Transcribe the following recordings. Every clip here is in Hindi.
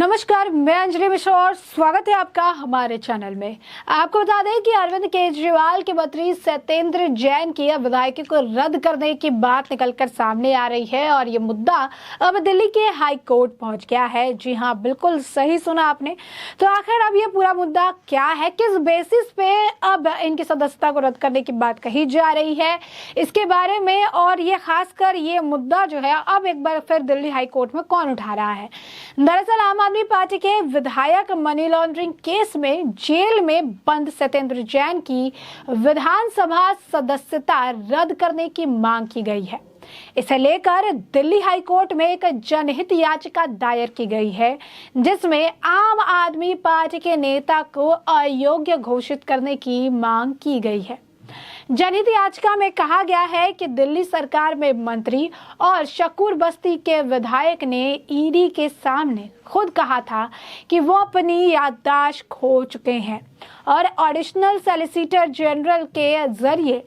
नमस्कार, मैं अंजलि मिश्रा और स्वागत है आपका हमारे चैनल में। आपको बता दें कि अरविंद केजरीवाल के मंत्री सत्येंद्र जैन की विधायकी को रद्द करने की बात निकलकर सामने आ रही है और ये मुद्दा अब दिल्ली के हाई कोर्ट पहुंच गया है। जी हां, बिल्कुल सही सुना आपने। तो आखिर अब ये पूरा मुद्दा क्या है, किस बेसिस पे अब इनकी सदस्यता को रद्द करने की बात कही जा रही है, इसके बारे में और ये खासकर ये मुद्दा जो है अब एक बार फिर दिल्ली हाई कोर्ट में कौन उठा रहा है। दरअसल आम आदमी पार्टी के विधायक मनी लॉन्ड्रिंग केस में जेल में बंद सत्येंद्र जैन की विधानसभा सदस्यता रद्द करने की मांग की गई है। इसे लेकर दिल्ली हाई कोर्ट में एक जनहित याचिका दायर की गई है, जिसमें आम आदमी पार्टी के नेता को अयोग्य घोषित करने की मांग की गई है। जनहित याचिका में कहा गया है कि दिल्ली सरकार में मंत्री और शकूर बस्ती के विधायक ने ईडी के सामने खुद कहा था कि वो अपनी याददाश्त खो चुके हैं और एडिशनल सॉलिसिटर जनरल के जरिए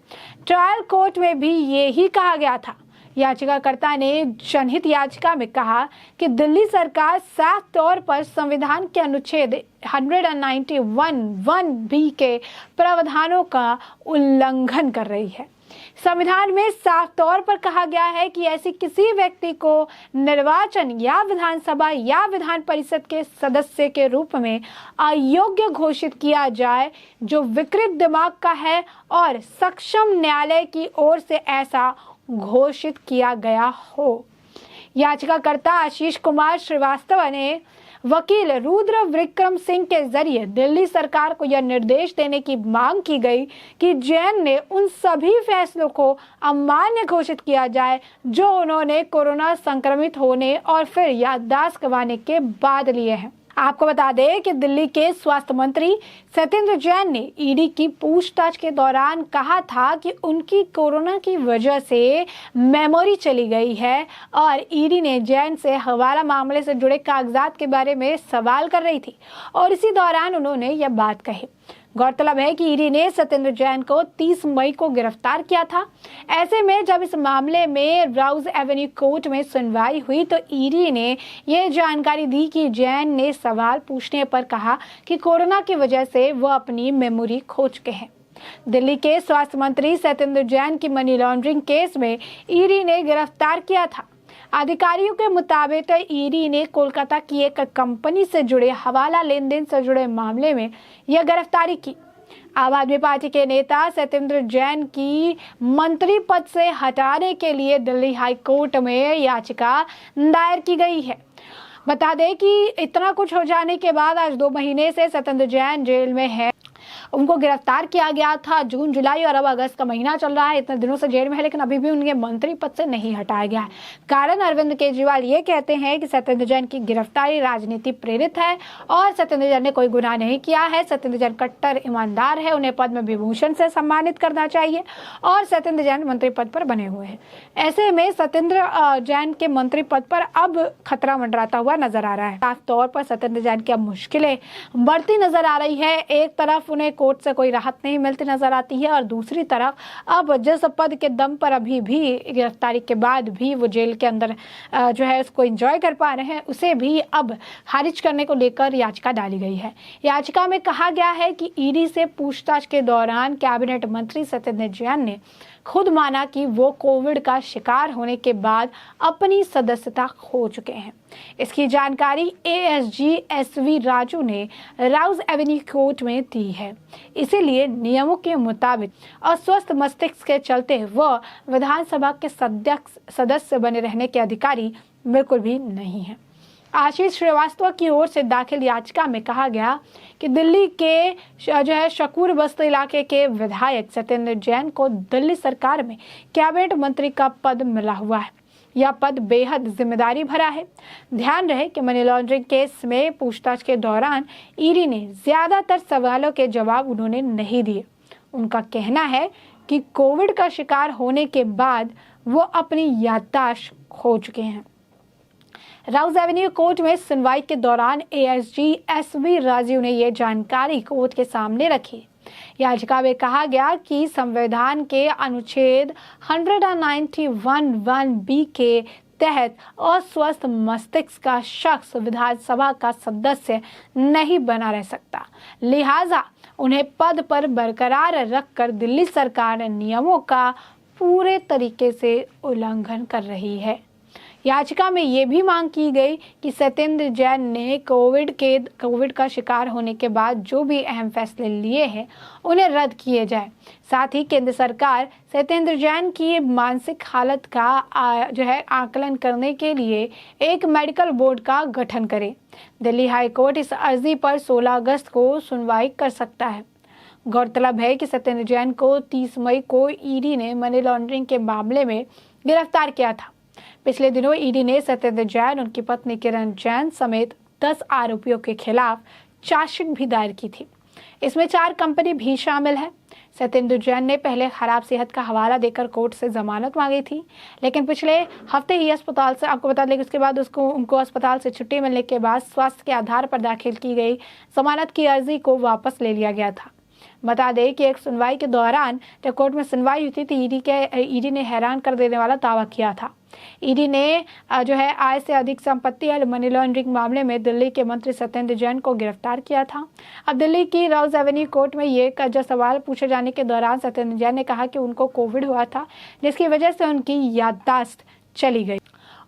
ट्रायल कोर्ट में भी यही कहा गया था। याचिकाकर्ता ने जनहित याचिका में कहा कि दिल्ली सरकार साफ तौर पर संविधान के अनुच्छेद 191(1)(b) के प्रावधानों का उल्लंघन कर रही है। संविधान में साफ तौर पर कहा गया है कि ऐसी किसी व्यक्ति को निर्वाचन या विधानसभा या विधान परिषद के सदस्य के रूप में अयोग्य घोषित किया जाए जो विकृत दिमाग का है और सक्षम न्यायालय की ओर से ऐसा घोषित किया गया हो। याचिकाकर्ता आशीष कुमार श्रीवास्तव ने वकील रुद्र विक्रम सिंह के जरिए दिल्ली सरकार को यह निर्देश देने की मांग की गई कि जैन ने उन सभी फैसलों को अमान्य घोषित किया जाए जो उन्होंने कोरोना संक्रमित होने और फिर याददाश्त गंवाने के बाद लिए हैं। आपको बता दें कि दिल्ली के स्वास्थ्य मंत्री सत्येंद्र जैन ने ईडी की पूछताछ के दौरान कहा था कि उनकी कोरोना की वजह से मेमोरी चली गई है और ईडी ने जैन से हवाला मामले से जुड़े कागजात के बारे में सवाल कर रही थी और इसी दौरान उन्होंने यह बात कही। गौरतलब है कि ईडी ने सत्येंद्र जैन को 30 मई को गिरफ्तार किया था। ऐसे में जब इस मामले में राउज एवेन्यू कोर्ट में सुनवाई हुई तो ईडी ने यह जानकारी दी कि जैन ने सवाल पूछने पर कहा कि कोरोना की वजह से वह अपनी मेमोरी खो चुके हैं। दिल्ली के स्वास्थ्य मंत्री सत्येंद्र जैन की मनी लॉन्ड्रिंग केस में ईडी ने गिरफ्तार किया था। अधिकारियों के मुताबिक ईडी ने कोलकाता की एक कंपनी से जुड़े हवाला लेन देन से जुड़े मामले में यह गिरफ्तारी की। आम आदमी पार्टी के नेता सत्येंद्र जैन की मंत्री पद से हटाने के लिए दिल्ली हाई कोर्ट में याचिका दायर की गई है। बता दें कि इतना कुछ हो जाने के बाद आज 2 महीने से सत्येंद्र जैन जेल में है। उनको गिरफ्तार किया गया था जून, जुलाई और अब अगस्त का महीना चल रहा है। इतने दिनों से जेल में है लेकिन अभी भी उनके मंत्री पद से नहीं हटाया गया है। कारण अरविंद केजरीवाल ये कहते हैं कि सत्येंद्र जैन की गिरफ्तारी राजनीति प्रेरित है और सत्येंद्र जैन ने कोई गुनाह नहीं किया है। सत्येंद्र जैन कट्टर ईमानदार है, उन्हें पद्म विभूषण से सम्मानित करना चाहिए और सत्येंद्र जैन मंत्री पद पर बने हुए हैं। ऐसे में सत्येंद्र जैन के मंत्री पद पर अब खतरा मंडराता हुआ नजर आ रहा है। साफ तौर पर सत्येंद्र जैन की अब मुश्किलें बढ़ती नजर आ रही है। एक तरफ उन्हें कोर्ट से कोई राहत नहीं मिलती नजर आती है और दूसरी तरफ अब जिस पद के दम पर अभी भी गिरफ्तारी के बाद भी वो जेल के अंदर जो है उसको एंजॉय कर पा रहे हैं, उसे भी अब खारिज करने को लेकर याचिका डाली गई है। याचिका में कहा गया है कि ईडी से पूछताछ के दौरान कैबिनेट मंत्री सत्येंद्र जैन ने खुद माना कि वो कोविड का शिकार होने के बाद अपनी सदस्यता खो चुके हैं। इसकी जानकारी एएसजी एसवी राजू ने राउज एवेन्यू कोर्ट में दी है। इसीलिए नियमों के मुताबिक अस्वस्थ मस्तिष्क के चलते वह विधानसभा के सदस्य बने रहने के अधिकारी बिल्कुल भी नहीं है। आशीष श्रीवास्तव की ओर से दाखिल याचिका में कहा गया कि दिल्ली के जो है शकूर बस्ती इलाके के विधायक सत्येंद्र जैन को दिल्ली सरकार में कैबिनेट मंत्री का पद मिला हुआ है। यह पद बेहद जिम्मेदारी भरा है। ध्यान रहे कि मनी लॉन्ड्रिंग केस में पूछताछ के दौरान ईडी ने ज्यादातर सवालों के जवाब उन्होंने नहीं दिए। उनका कहना है कि कोविड का शिकार होने के बाद वो अपनी याददाश्त खो चुके हैं। राउज एवेन्यू कोर्ट में सुनवाई के दौरान एएसजी एसवी राजू ने यह जानकारी कोर्ट के सामने रखी। याचिका में कहा गया कि संविधान के अनुच्छेद 191(1)(b) के तहत अस्वस्थ मस्तिष्क का शख्स विधानसभा का सदस्य नहीं बना रह सकता, लिहाजा उन्हें पद पर बरकरार रखकर दिल्ली सरकार नियमों का पूरे तरीके से उल्लंघन कर रही है। याचिका में ये भी मांग की गई कि सत्येंद्र जैन ने कोविड का शिकार होने के बाद जो भी अहम फैसले लिए हैं उन्हें रद्द किए जाए। साथ ही केंद्र सरकार सत्येंद्र जैन की मानसिक हालत का आकलन करने के लिए एक मेडिकल बोर्ड का गठन करे। दिल्ली हाई कोर्ट इस अर्जी पर 16 अगस्त को सुनवाई कर सकता है। गौरतलब है कि सत्येंद्र जैन को 30 मई को ईडी ने मनी लॉन्ड्रिंग के मामले में गिरफ्तार किया था। पिछले दिनों ईडी ने सत्येंद्र जैन, उनकी पत्नी किरण जैन समेत 10 आरोपियों के खिलाफ चार्जशीट भी दायर की थी। इसमें 4 कंपनी भी शामिल है। सत्येंद्र जैन ने पहले खराब सेहत का हवाला देकर कोर्ट से जमानत मांगी थी, लेकिन पिछले हफ्ते ही अस्पताल से, आपको बता दें, उसके बाद उनको अस्पताल से छुट्टी मिलने के बाद स्वास्थ्य के आधार पर दाखिल की गई जमानत की अर्जी को वापस ले लिया गया था। बता दें कि एक सुनवाई के दौरान जब कोर्ट में सुनवाई हुई थी तो ईडी ने हैरान कर देने वाला दावा किया था। ईडी ने आय से अधिक संपत्ति और मनी लॉन्ड्रिंग मामले में दिल्ली के मंत्री सत्येंद्र जैन को गिरफ्तार किया था। अब दिल्ली की रोज एवेन्यू कोर्ट में ये सवाल पूछे जाने के दौरान सत्येंद्र जैन ने कहा कि उनको कोविड हुआ था, जिसकी वजह से उनकी याददाश्त चली गई।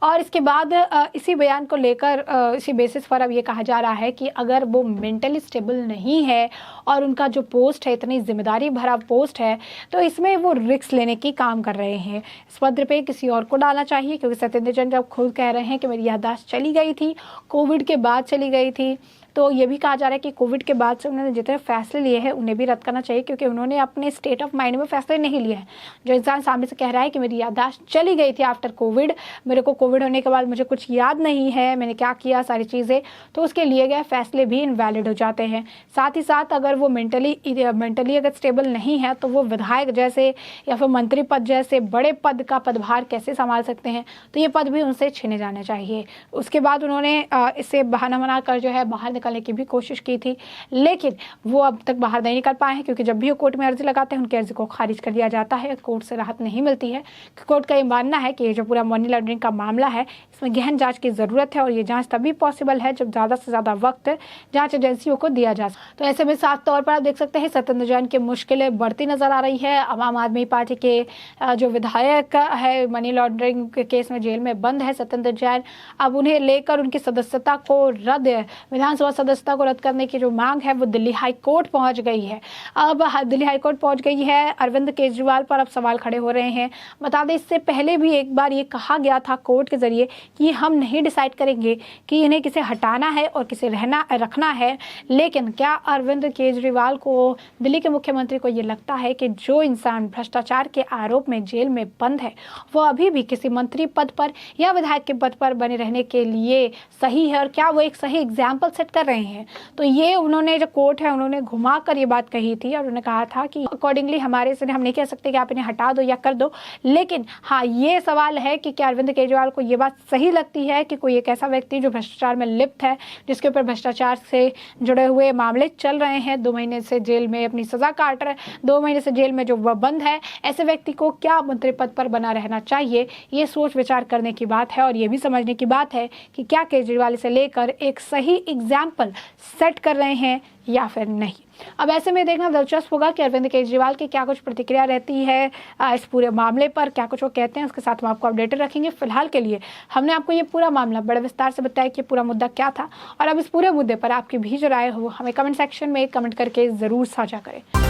और इसके बाद इसी बयान को लेकर इसी बेसिस पर अब ये कहा जा रहा है कि अगर वो मेंटली स्टेबल नहीं है और उनका जो पोस्ट है इतनी जिम्मेदारी भरा पोस्ट है, तो इसमें वो रिस्क लेने की काम कर रहे हैं। इस पद पे किसी और को डालना चाहिए, क्योंकि सत्येंद्र जैन जब खुद कह रहे हैं कि मेरी याददाश्त चली गई थी, कोविड के बाद चली गई थी, तो ये भी कहा जा रहा है कि कोविड के बाद से उन्होंने जितने फैसले लिए हैं उन्हें भी रद्द करना चाहिए, क्योंकि उन्होंने अपने स्टेट ऑफ माइंड में फैसले नहीं लिए हैं। जो इंसान सामने से कह रहा है कि मेरी याददाश्त चली गई थी आफ्टर कोविड, मेरे को कोविड होने के बाद मुझे कुछ याद नहीं है, मैंने क्या किया सारी चीज़ें, तो उसके लिए गए फैसले भी इनवैलिड हो जाते हैं। साथ ही साथ अगर वो मेंटली अगर स्टेबल नहीं है तो वो विधायक जैसे या फिर मंत्री पद जैसे बड़े पद का पदभार कैसे संभाल सकते हैं, तो ये पद भी उनसे छीने जाने चाहिए। उसके बाद उन्होंने इससे बहाना बनाकर बाहर निकलने की भी कोशिश की थी, लेकिन वो अब तक बाहर नहीं निकल पाए हैं, क्योंकि जब भी वो कोर्ट में अर्जी लगाते हैं उनकी अर्जी को खारिज कर दिया जाता है, कोर्ट से राहत नहीं मिलती है। कोर्ट का ये मानना है कि ये जो पूरा मनी लॉन्ड्रिंग का मामला है इसमें गहन जांच की ज़रूरत है, और ये जांच तभी पॉसिबल है जब ज़्यादा से ज़्यादा वक्त जांच एजेंसियों को दिया जा सके। तो ऐसे में साफ तौर पर आप देख सकते हैं सत्येंद्र जैन की मुश्किलें बढ़ती नजर आ रही है। आम आदमी पार्टी के जो विधायक है मनी लॉन्ड्रिंग के केस में जेल में बंद है सत्येंद्र जैन, अब उन्हें लेकर उनकी सदस्यता को विधानसभा सदस्यता को रद्द करने की जो मांग है वो दिल्ली हाई कोर्ट पहुंच गई है। अब दिल्ली हाई कोर्ट पहुंच गई है, अरविंद केजरीवाल पर अब सवाल खड़े हो रहे हैं। बता दें, इससे पहले भी एक बार ये कहा गया था कोर्ट के जरिए कि हम नहीं डिसाइड करेंगे कि इन्हें किसे हटाना है और किसे रखना है, लेकिन क्या अरविंद केजरीवाल को, दिल्ली के मुख्यमंत्री को ये लगता है कि जो इंसान भ्रष्टाचार के आरोप में जेल में बंद है वो अभी भी किसी मंत्री पद पर या विधायक के पद पर बने रहने के लिए सही है, और क्या वो एक सही एग्जाम्पल सेट कर रहे हैं? तो ये उन्होंने, जो कोर्ट है, उन्होंने घुमा कर ये बात कही थी, और उन्होंने कहा था कि अकॉर्डिंगली हमारे से हम नहीं कह सकते कि आप इन्हें हटा दो या कर दो, लेकिन हाँ ये सवाल है कि क्या अरविंद केजरीवाल को ये बात सही लगती है कि कोई एक ऐसा व्यक्ति जो भ्रष्टाचार में लिप्त है, जिसके ऊपर भ्रष्टाचार से जुड़े हुए मामले चल रहे हैं, 2 महीने से जेल में अपनी सजा काट रहे, 2 महीने से जेल में जो वह बंद है, ऐसे व्यक्ति को क्या मंत्री पद पर बना रहना चाहिए? ये सोच विचार करने की बात है, और ये भी समझने की बात है कि क्या केजरीवाल इसे लेकर एक सही एग्जाम्पल सेट कर रहे हैं या फिर नहीं। अब ऐसे में देखना दिलचस्प होगा कि अरविंद केजरीवाल की क्या कुछ प्रतिक्रिया रहती है इस पूरे मामले पर, क्या कुछ वो कहते हैं, उसके साथ हम आपको अपडेटेड रखेंगे। फिलहाल के लिए हमने आपको ये पूरा मामला बड़े विस्तार से बताया कि पूरा मुद्दा क्या था, और अब इस पूरे मुद्दे पर आपकी भी जो राय हो हमें कमेंट सेक्शन में कमेंट करके ज़रूर साझा करें।